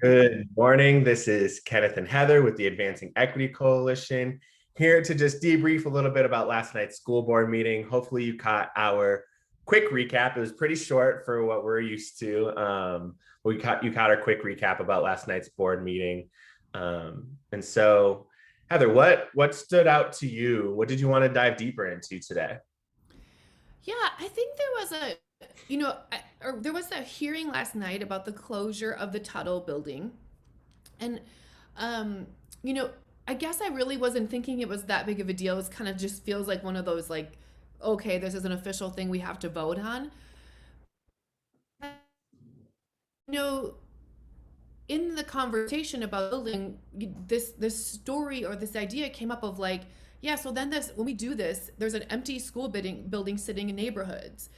Good morning. This is Kenneth and Heather with the Advancing Equity Coalition, here to just debrief a little bit about last night's school board meeting. Hopefully, you caught our quick recap. It was pretty short for what we're used to. You caught our quick recap about last night's board meeting. And so, Heather, what stood out to you? What did you want to dive deeper into today? Yeah, I think there was there was a hearing last night about the closure of the Tuttle building. And, um, you know, I guess I really wasn't thinking it was that big of a deal. It kind of just feels like one of those, like, okay, this is an official thing we have to vote on. You know, in the conversation about building, this story or this idea came up of like, yeah, so then this when we do this, there's an empty school building sitting in neighborhoods.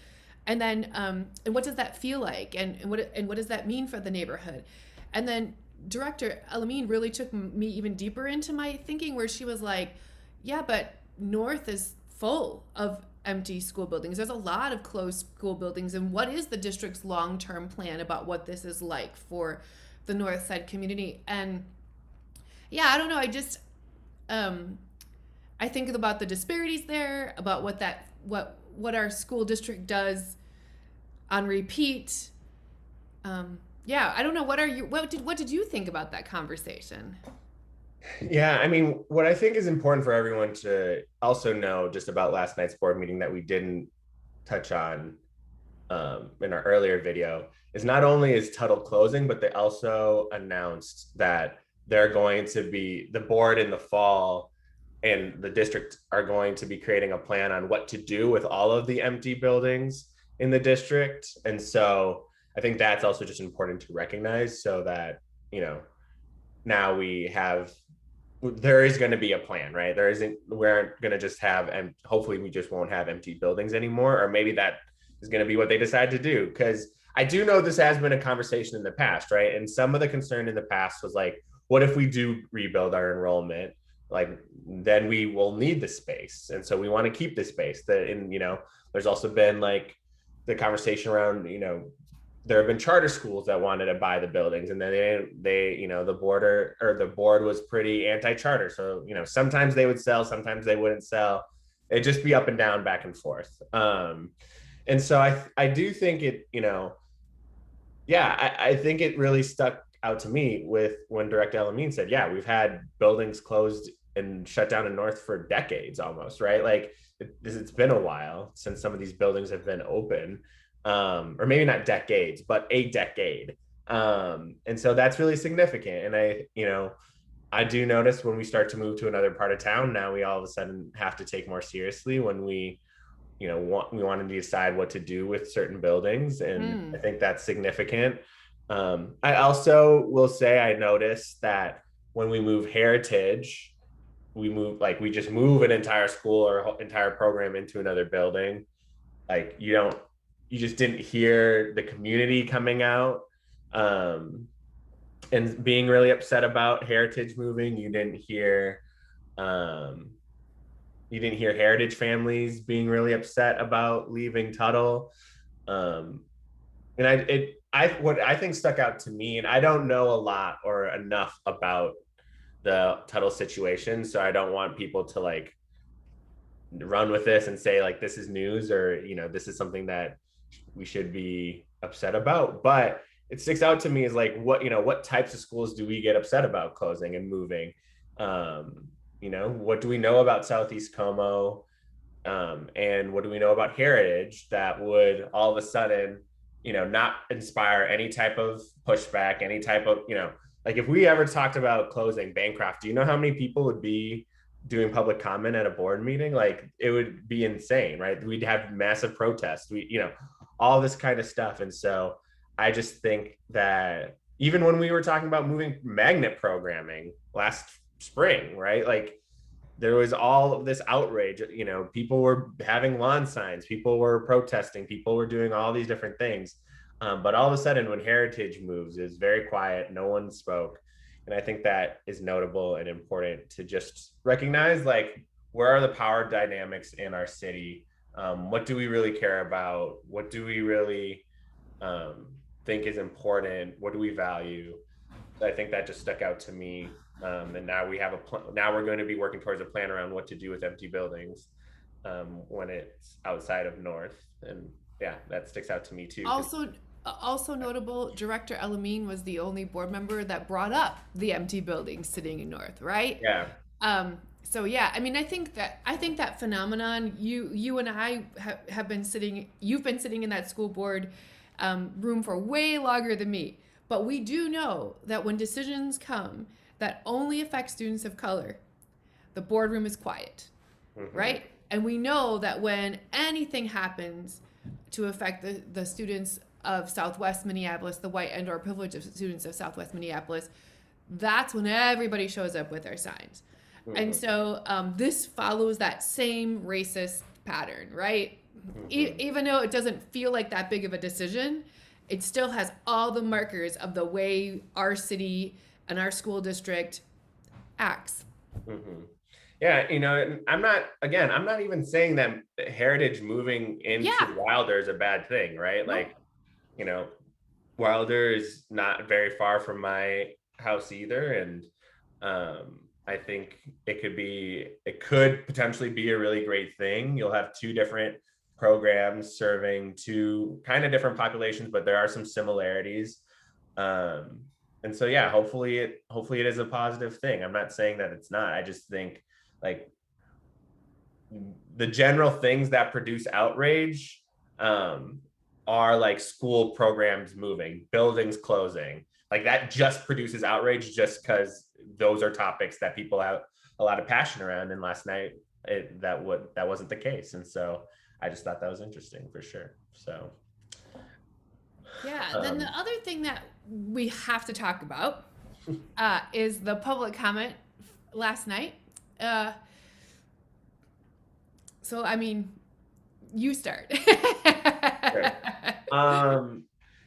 And then and what does that feel like, and what does that mean for the neighborhood? And then director Elamine really took me even deeper into my thinking, where she was like, yeah, but North is full of empty school buildings. There's a lot of closed school buildings. And what is the district's long-term plan about what this is like for the North Side community? And yeah, I don't know. Um, I think about the disparities there, about what our school district does on repeat. Yeah, I don't know. What did you think about that conversation? Yeah, I mean, what I think is important for everyone to also know just about last night's board meeting that we didn't touch on in our earlier video is not only is Tuttle closing, but they also announced that they're going to be the board in the fall and the district are going to be creating a plan on what to do with all of the empty buildings in the district. And so I think that's also just important to recognize so that, you know, now we have there is going to be a plan, right? There isn't, we aren't going to just have, and hopefully we just won't have empty buildings anymore. Or maybe that is going to be what they decide to do. Cause I do know this has been a conversation in the past, right? And some of the concern in the past was like, what if we do rebuild our enrollment? Like, then we will need the space. And so we want to keep the space that, and, there's also been like the conversation around, there have been charter schools that wanted to buy the buildings, and then the board was pretty anti-charter. So sometimes they would sell, sometimes they wouldn't sell. It'd just be up and down, back and forth. And so I do think it, yeah, I think it really stuck out to me with when Direct Elamine said, yeah, we've had buildings closed and shut down in North for decades almost, right? Like it's been a while since some of these buildings have been open, or maybe not decades, but a decade. And so that's really significant. And I do notice when we start to move to another part of town, now we all of a sudden have to take more seriously when we want to decide what to do with certain buildings. And I Hmm. think that's significant. I also will say I noticed that when we move heritage, we just move an entire school or entire program into another building. Like you just didn't hear the community coming out, um, and being really upset about heritage moving. Um, you didn't hear heritage families being really upset about leaving Tuttle. Um, and what I think stuck out to me, and I don't know a lot or enough about the Tuttle situation, so I don't want people to like run with this and say like this is news, or this is something that we should be upset about. But it sticks out to me is like what types of schools do we get upset about closing and moving? um what do we know about Southeast Como, and what do we know about heritage that would all of a sudden not inspire any type of pushback, any type of like if we ever talked about closing Bancroft, do you know how many people would be doing public comment at a board meeting? Like it would be insane, right? We'd have massive protests, all this kind of stuff. And so I just think that even when we were talking about moving magnet programming last spring, right? Like there was all of this outrage. People were having lawn signs, people were protesting, people were doing all these different things. But all of a sudden, when heritage moves, it was very quiet. No one spoke. And I think that is notable and important to just recognize, like, where are the power dynamics in our city? What do we really care about? What do we really think is important? What do we value? I think that just stuck out to me. And now we have now we're going to be working towards a plan around what to do with empty buildings when it's outside of North. And yeah, that sticks out to me too. Because Also notable, Director Elamine was the only board member that brought up the empty buildings sitting in North, right? yeah, So yeah, I mean, I think that phenomenon. You and I have been sitting. You've been sitting in that school board room for way longer than me. But we do know that when decisions come that only affect students of color, the boardroom is quiet, mm-hmm, right? And we know that when anything happens to affect the students of Southwest Minneapolis, the white and or privileged students of Southwest Minneapolis, that's when everybody shows up with their signs. And mm-hmm, so this follows that same racist pattern, right? mm-hmm. Even though it doesn't feel like that big of a decision, it still has all the markers of the way our city and our school district acts. Mm-hmm. Yeah, I'm not even saying that Heritage moving into Yeah. Wilder is a bad thing, right? No. Like, you know, Wilder is not very far from my house either. And I think it could potentially be a really great thing. You'll have two different programs serving two kind of different populations, but there are some similarities. Um, and so yeah, hopefully it is a positive thing. I'm not saying that it's not. I just think like the general things that produce outrage um, are like school programs moving, buildings closing. Like that just produces outrage just because those are topics that people have a lot of passion around. And last night that wasn't the case. And so I just thought that was interesting for sure. So Yeah. Then the um, other thing that we have to talk about is the public comment last night. Uh, so, I mean, you start. sure. Um,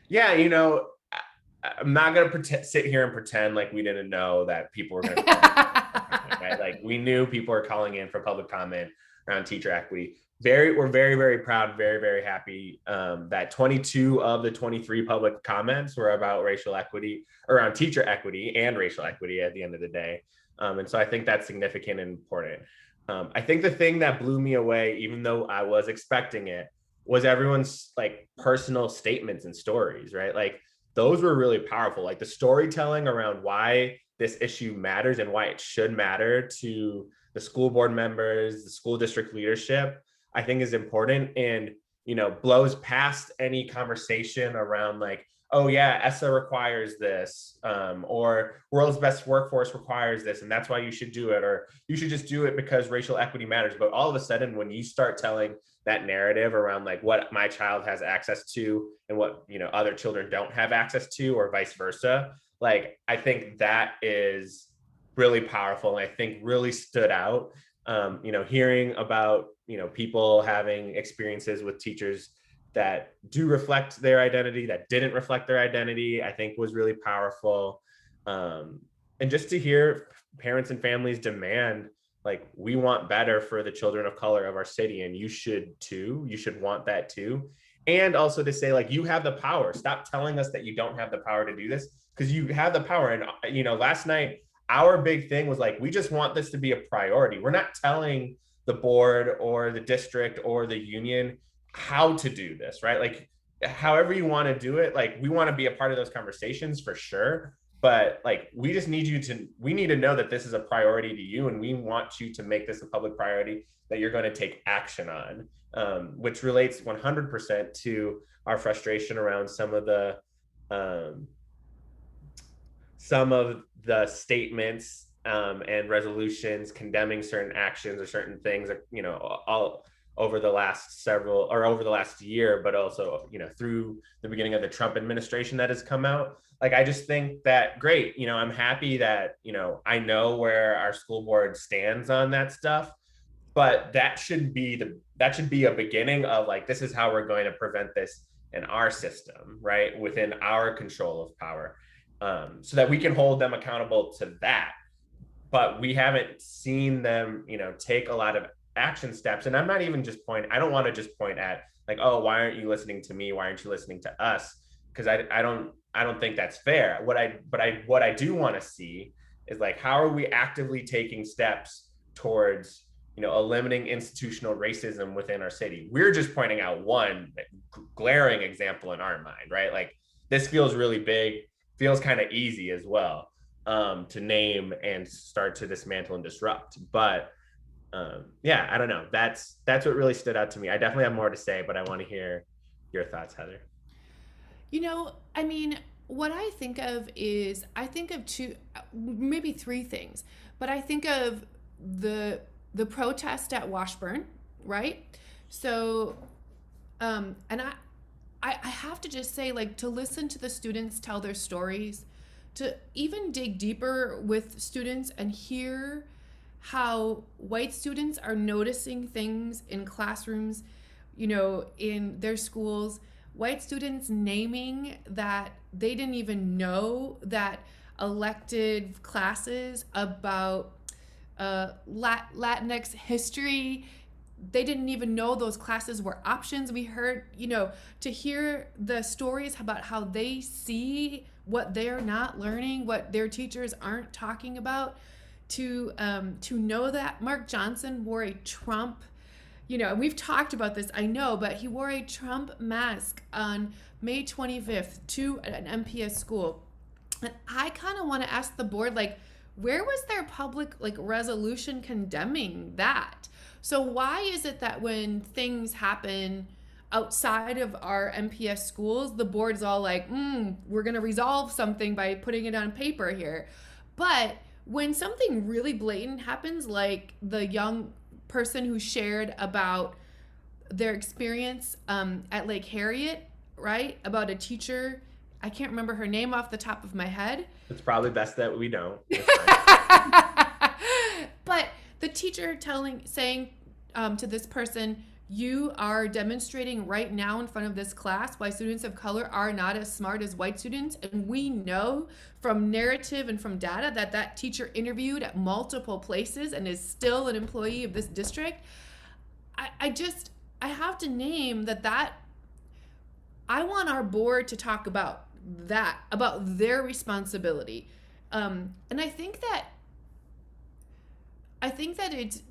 yeah, I'm not gonna sit here and pretend like we didn't know that people were gonna call in for public comment, right? Like we knew people were calling in for public comment around teacher equity. We're very, very proud, very, very happy that 22 of the 23 public comments were about racial equity, around teacher equity and racial equity at the end of the day. And so I think that's significant and important. I think the thing that blew me away, even though I was expecting it, was everyone's like personal statements and stories, right? Like those were really powerful. Like the storytelling around why this issue matters and why it should matter to the school board members, the school district leadership, I think is important and, blows past any conversation around like, oh yeah, ESSA requires this, or world's best workforce requires this, and that's why you should do it, or you should just do it because racial equity matters. But all of a sudden, when you start telling that narrative around like what my child has access to and what other children don't have access to, or vice versa, like I think that is really powerful, and I think really stood out. Hearing about people having experiences with teachers that do reflect their identity, that didn't reflect their identity, I think was really powerful. And just to hear parents and families demand, like, we want better for the children of color of our city, and you should too. You should want that too. And also to say, like, you have the power. Stop telling us that you don't have the power to do this, because you have the power. And, last night, our big thing was like, we just want this to be a priority. We're not telling the board or the district or the union how to do this, right? Like, however you want to do it, like, we want to be a part of those conversations for sure. But like, we need to know that this is a priority to you, and we want you to make this a public priority that you're going to take action on, which relates 100% to our frustration around some of the statements and resolutions condemning certain actions or certain things, all over the last year, but also, through the beginning of the Trump administration that has come out. Like, I just think that great, I'm happy that, I know where our school board stands on that stuff, but that should be a beginning of like, this is how we're going to prevent this in our system, right? Within our control of power, so that we can hold them accountable to that. But we haven't seen them, take a lot of action steps. And I don't want to just point at like, oh, why aren't you listening to me? Why aren't you listening to us? because I don't think that's fair. What I do want to see is like, how are we actively taking steps towards, you know, eliminating institutional racism within our city? We're just pointing out one glaring example in our mind, right? Like, this feels really big, feels kind of easy as well, to name and start to dismantle and disrupt. But yeah, I don't know. That's what really stood out to me. I definitely have more to say, but I want to hear your thoughts, Heather. You know, I mean, what I think of is I think of two, maybe three things, but I think of the protest at Washburn, right? So, and I have to just say, like, to listen to the students tell their stories, to even dig deeper with students and hear how white students are noticing things in classrooms, you know, in their schools, white students naming that they didn't even know that elected classes about Latinx history, they didn't even know those classes were options. We heard, you know, to hear the stories about how they see what they're not learning, what their teachers aren't talking about, to know that Mark Johnson wore a Trump, you know, and we've talked about this, I know, but he wore a Trump mask on May 25th to an MPS school. And I kind of want to ask the board, like, where was their public, like, resolution condemning that? So why is it that when things happen outside of our MPS schools, the board's all like, we're going to resolve something by putting it on paper here. But when something really blatant happens, like the young person who shared about their experience at Lake Harriet, right? About a teacher, I can't remember her name off the top of my head. It's probably best that we don't. But the teacher saying to this person, you are demonstrating right now in front of this class why students of color are not as smart as white students. And we know from narrative and from data that that teacher interviewed at multiple places and is still an employee of this district. I have to name that I want our board to talk about that, about their responsibility. And I think that it's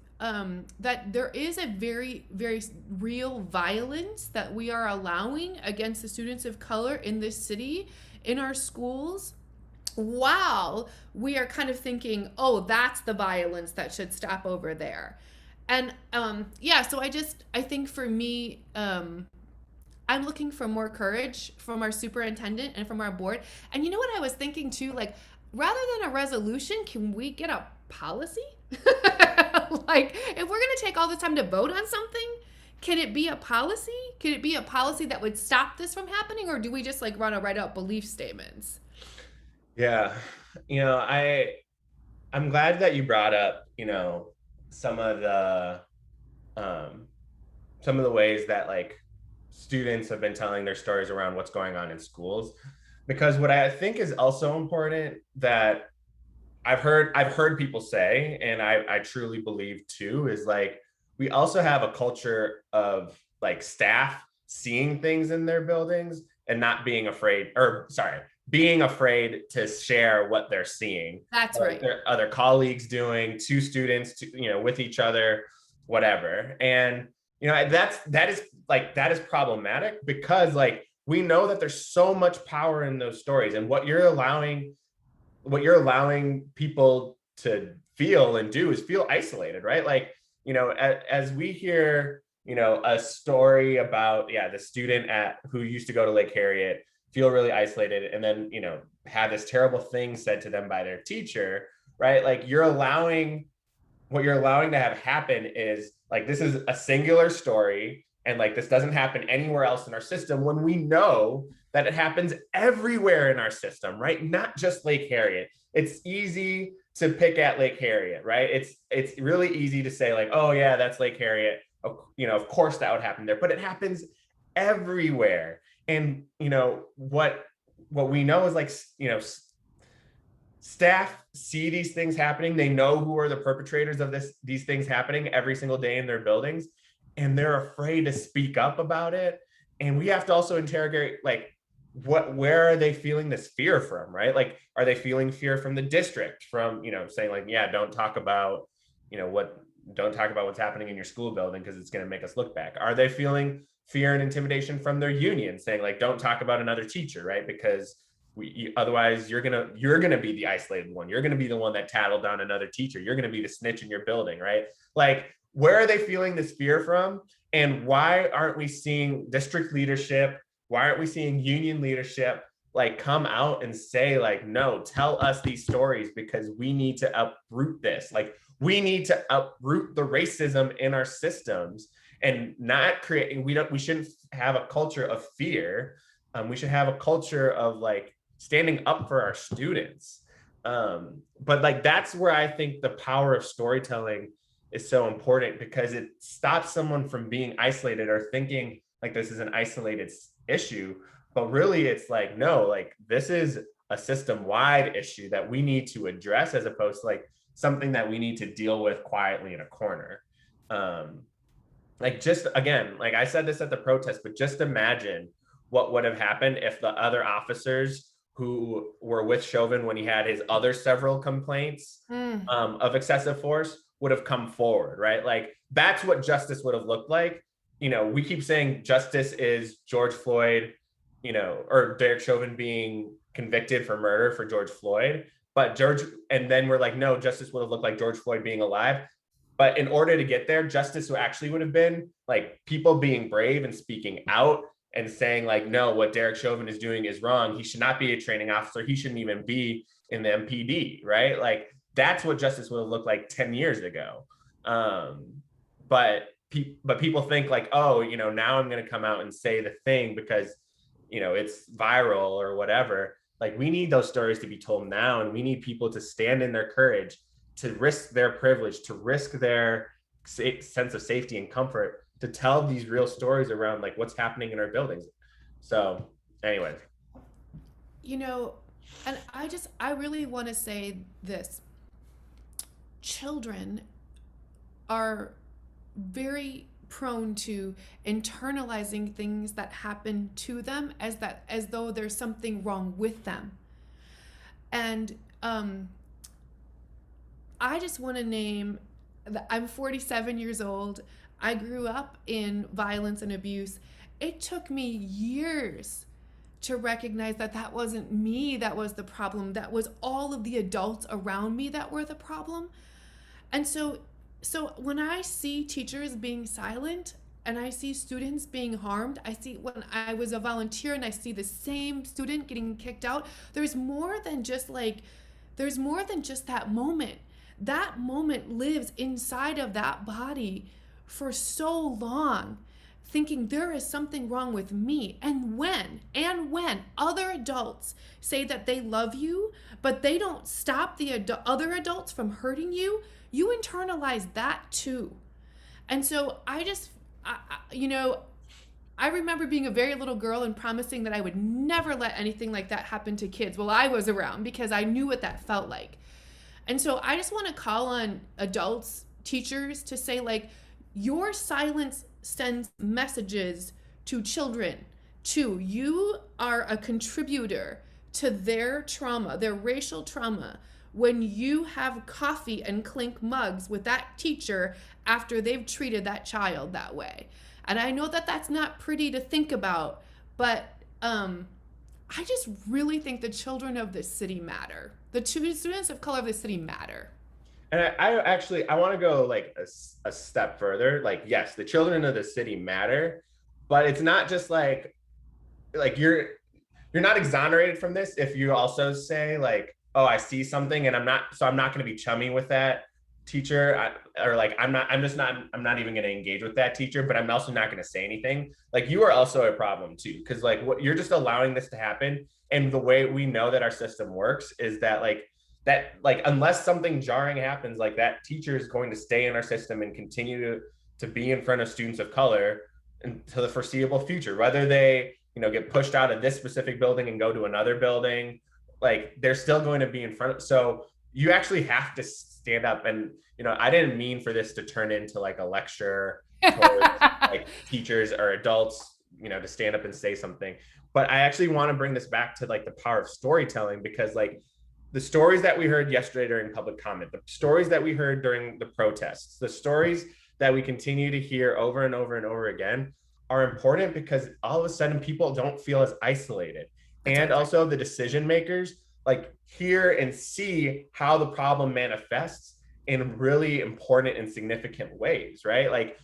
that there is a very, very real violence that we are allowing against the students of color in this city, in our schools, while we are kind of thinking, oh, that's the violence that should stop over there. And yeah, so I think for me, I'm looking for more courage from our superintendent and from our board. And you know what I was thinking too? Like, rather than a resolution, can we get a policy? Like, if we're going to take all this time to vote on something, can it be a policy? Can it be a policy that would stop this from happening? Or do we just like write out belief statements? Yeah. You know, I'm glad that you brought up, you know, some of the um some of the ways that like students have been telling their stories around what's going on in schools, because what I think is also important that I've heard people say, and I truly believe too, is like, we also have a culture of like staff seeing things in their buildings and not being afraid, or sorry, being afraid to share what they're seeing. That's Like right. their other colleagues doing, to students, to, you know, with each other, whatever. And you know, that is problematic, because like we know that there's so much power in those stories, and what you're allowing people to feel and do is feel isolated, right? Like, you know, as we hear, you know, a story about, yeah, the student at who used to go to Lake Harriet feel really isolated, and then, you know, have this terrible thing said to them by their teacher, right? Like, what you're allowing to have happen is like, this is a singular story, and like, this doesn't happen anywhere else in our system, when we know that it happens everywhere in our system, right? Not just Lake Harriet. It's easy to pick at Lake Harriet, right? It's really easy to say like, oh yeah, that's Lake Harriet. You know, of course that would happen there, but it happens everywhere. And you know what we know is like, you know, staff see these things happening. They know who are the perpetrators of these things happening every single day in their buildings, and they're afraid to speak up about it. And we have to also interrogate, like, where are they feeling this fear from, right? Like, are they feeling fear from the district, from, saying like, yeah, don't talk about, what, don't talk about what's happening in your school building because it's going to make us look back? Are they feeling fear and intimidation from their union, saying like, don't talk about another teacher, right? Because otherwise you're gonna be the isolated one. You're gonna be the one that tattled on another teacher. You're gonna be the snitch in your building, right? Like, where are they feeling this fear from? And why aren't we seeing district leadership, why aren't we seeing union leadership like come out and say like, no, tell us these stories, because we need to uproot this. Like, we need to uproot the racism in our systems and not create, we shouldn't have a culture of fear. We should have a culture of like standing up for our students. But like, that's where I think the power of storytelling is so important, because it stops someone from being isolated or thinking like this is an isolated issue. But really it's like, no, like, this is a system-wide issue that we need to address, as opposed to like something that we need to deal with quietly in a corner. Like, just again, like I said this at the protest, but just imagine what would have happened if the other officers who were with Chauvin when he had his other several complaints of excessive force would have come forward, right? Like, that's what justice would have looked like. We keep saying justice is George Floyd, or Derek Chauvin being convicted for murder for George Floyd. And then we're like, no, justice would have looked like George Floyd being alive. But in order to get there, justice actually would have been like people being brave and speaking out and saying like, no, what Derek Chauvin is doing is wrong. He should not be a training officer. He shouldn't even be in the MPD, right? Like, that's what justice would have looked like 10 years ago. But people think like, oh, now I'm going to come out and say the thing because, it's viral or whatever. Like, we need those stories to be told now, and we need people to stand in their courage, to risk their privilege, to risk their sense of safety and comfort, to tell these real stories around like what's happening in our buildings. So anyways. You know, and I really want to say this. Children are very prone to internalizing things that happen to them as though there's something wrong with them. And I just want to name I'm 47 years old. I grew up in violence and abuse. It took me years to recognize that that wasn't me that was the problem. That was all of the adults around me that were the problem. And so when I see teachers being silent and I see students being harmed, I see when I was a volunteer and I see the same student getting kicked out, there's more than just that moment. That moment lives inside of that body for so long, thinking there is something wrong with me. And when other adults say that they love you, but they don't stop the other adults from hurting you, you internalize that too. And so I remember being a very little girl and promising that I would never let anything like that happen to kids while I was around, because I knew what that felt like. And so I just want to call on adults, teachers, to say like, your silence sends messages to children too. You are a contributor to their trauma, their racial trauma, when you have coffee and clink mugs with that teacher after they've treated that child that way. And I know that that's not pretty to think about, but I just really think the children of this city matter. The students of color of this city matter. And I want to go like a step further. Like, yes, the children of the city matter, but it's not just like you're not exonerated from this if you also say like, oh, I see something and I'm not going to be chummy with that teacher, or like I'm not even going to engage with that teacher, but I'm also not going to say anything. Like, you are also a problem too, because like you're just allowing this to happen. And the way we know that our system works is that unless something jarring happens, like that teacher is going to stay in our system and continue to be in front of students of color until the foreseeable future, whether they get pushed out of this specific building and go to another building. Like, they're still going to be in front of. So you actually have to stand up. And I didn't mean for this to turn into like a lecture towards like teachers or adults to stand up and say something. But I actually want to bring this back to like the power of storytelling, because like the stories that we heard yesterday during public comment, the stories that we heard during the protests, the stories that we continue to hear over and over and over again are important, because all of a sudden people don't feel as isolated. That's And right. also the decision makers like hear and see how the problem manifests in really important and significant ways, right? Like,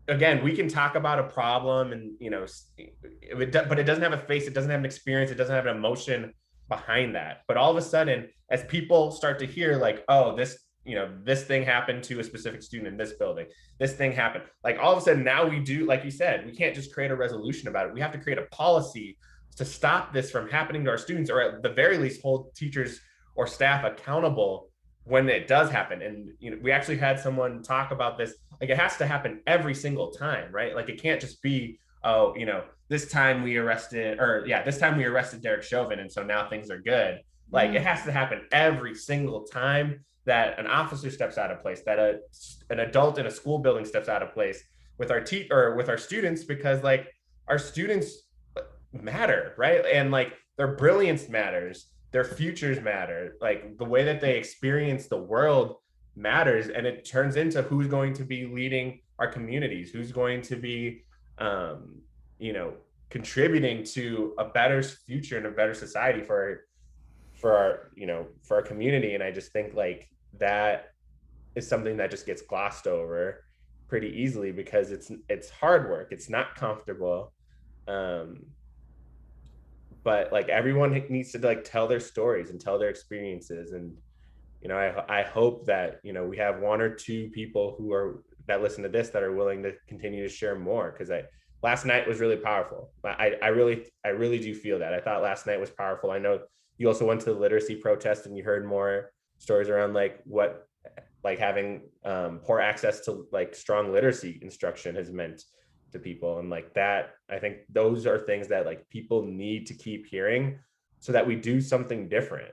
again, we can talk about a problem and but it doesn't have a face, it doesn't have an experience, it doesn't have an emotion behind that. But all of a sudden, as people start to hear like, oh, this thing happened to a specific student in this building, this thing happened, like all of a sudden now we do, like you said, we can't just create a resolution about it, we have to create a policy to stop this from happening to our students, or at the very least hold teachers or staff accountable when it does happen. And we actually had someone talk about this, like it has to happen every single time, right? Like it can't just be, oh, this time we arrested, or yeah, this time we arrested Derek Chauvin, and so now things are good. Like it has to happen every single time that an officer steps out of place, that an adult in a school building steps out of place with our students, because like our students matter, right? And like their brilliance matters, their futures matter, like the way that they experience the world matters, and it turns into who's going to be leading our communities, who's going to be you know contributing to a better future and a better society for our community. And I just think like that is something that just gets glossed over pretty easily, because it's hard work, it's not comfortable, um but like everyone needs to like tell their stories and tell their experiences. And I hope that we have one or two people that listen to this that are willing to continue to share more, because I last night was really powerful. I really do feel that. I thought last night was powerful. I know you also went to the literacy protest and you heard more stories around like what like having poor access to like strong literacy instruction has meant to people. And like that, I think those are things that like people need to keep hearing so that we do something different.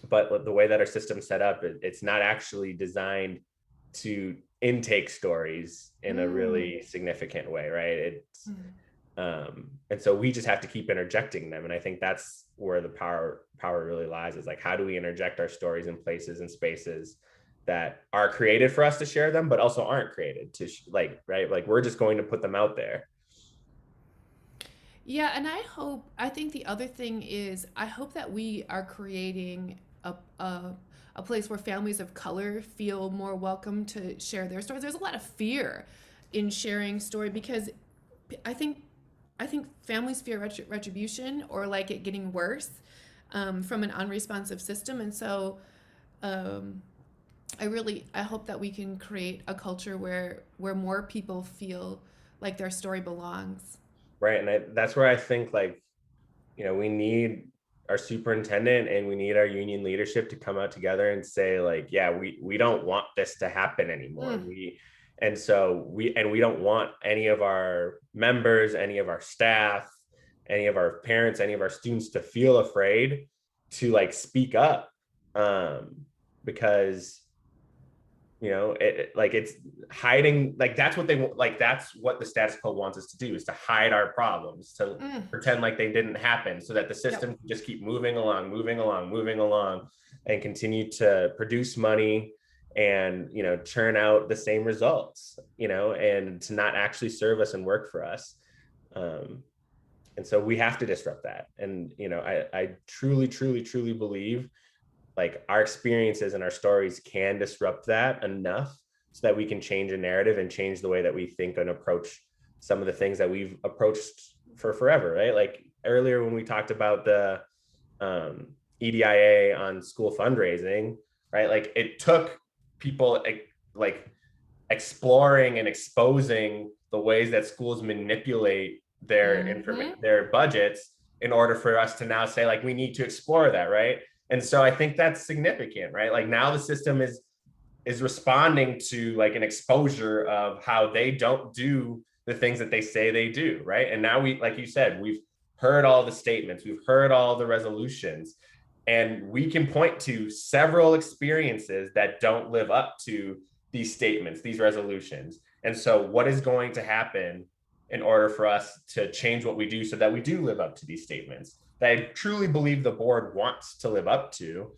But the way that our system's set up, it's not actually designed to intake stories in a really significant way, right? It's and so we just have to keep interjecting them. And I think that's where the power really lies, is like, how do we interject our stories in places and spaces that are created for us to share them, but also aren't created to right? Like we're just going to put them out there. Yeah, and I think the other thing is, I hope that we are creating a place where families of color feel more welcome to share their stories. There's a lot of fear in sharing story, because I think I think families fear retribution, or like it getting worse from an unresponsive system. And so um, I hope that we can create a culture where more people feel like their story belongs. Right. And that's where I think like, we need our superintendent and we need our union leadership to come out together and say like, yeah, we don't want this to happen anymore. Mm. We don't want any of our members, any of our staff, any of our parents, any of our students to feel afraid to like speak up. Because like it's hiding, like that's what they like, that's what the status quo wants us to do, is to hide our problems, to Mm. pretend like they didn't happen, so that the Yep. system can just keep moving along, and continue to produce money and churn out the same results, and to not actually serve us and work for us. um, and so we have to disrupt that. And I truly, truly, truly believe like our experiences and our stories can disrupt that enough so that we can change a narrative and change the way that we think and approach some of the things that we've approached for forever, right? Like earlier when we talked about the EDIA on school fundraising, right? Like it took people like exploring and exposing the ways that schools manipulate Mm-hmm. their budgets in order for us to now say like we need to explore that, right? And so I think that's significant, right? Like now the system is responding to like an exposure of how they don't do the things that they say they do, right? And now we, like you said, we've heard all the statements, we've heard all the resolutions, and we can point to several experiences that don't live up to these statements, these resolutions. And so what is going to happen? And so what is going to happen in order for us to change what we do so that we do live up to these statements that I truly believe the board wants to live up to,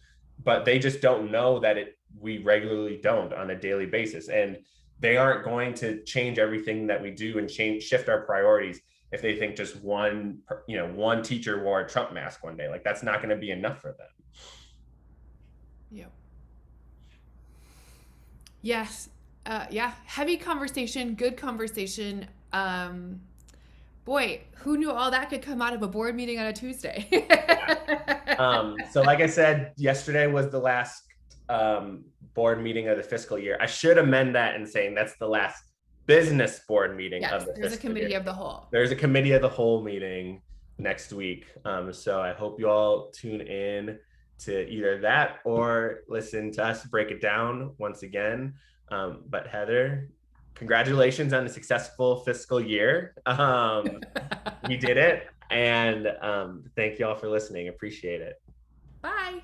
but they just don't know that we regularly don't on a daily basis. And they aren't going to change everything that we do and shift our priorities if they think just one teacher wore a Trump mask one day. Like, that's not going to be enough for them. Yeah. Yes. Yeah. Heavy conversation, good conversation. Boy, who knew all that could come out of a board meeting on a Tuesday? Yeah. So like I said, yesterday was the last board meeting of the fiscal year. I should amend that and saying that's the last business board meeting Yes, of the there's a fiscal year. committee of the whole. There's a committee of the whole meeting next week. So I hope you all tune in to either that or listen to us break it down once again. But Heather, congratulations on a successful fiscal year. We did it. And thank you all for listening. Appreciate it. Bye.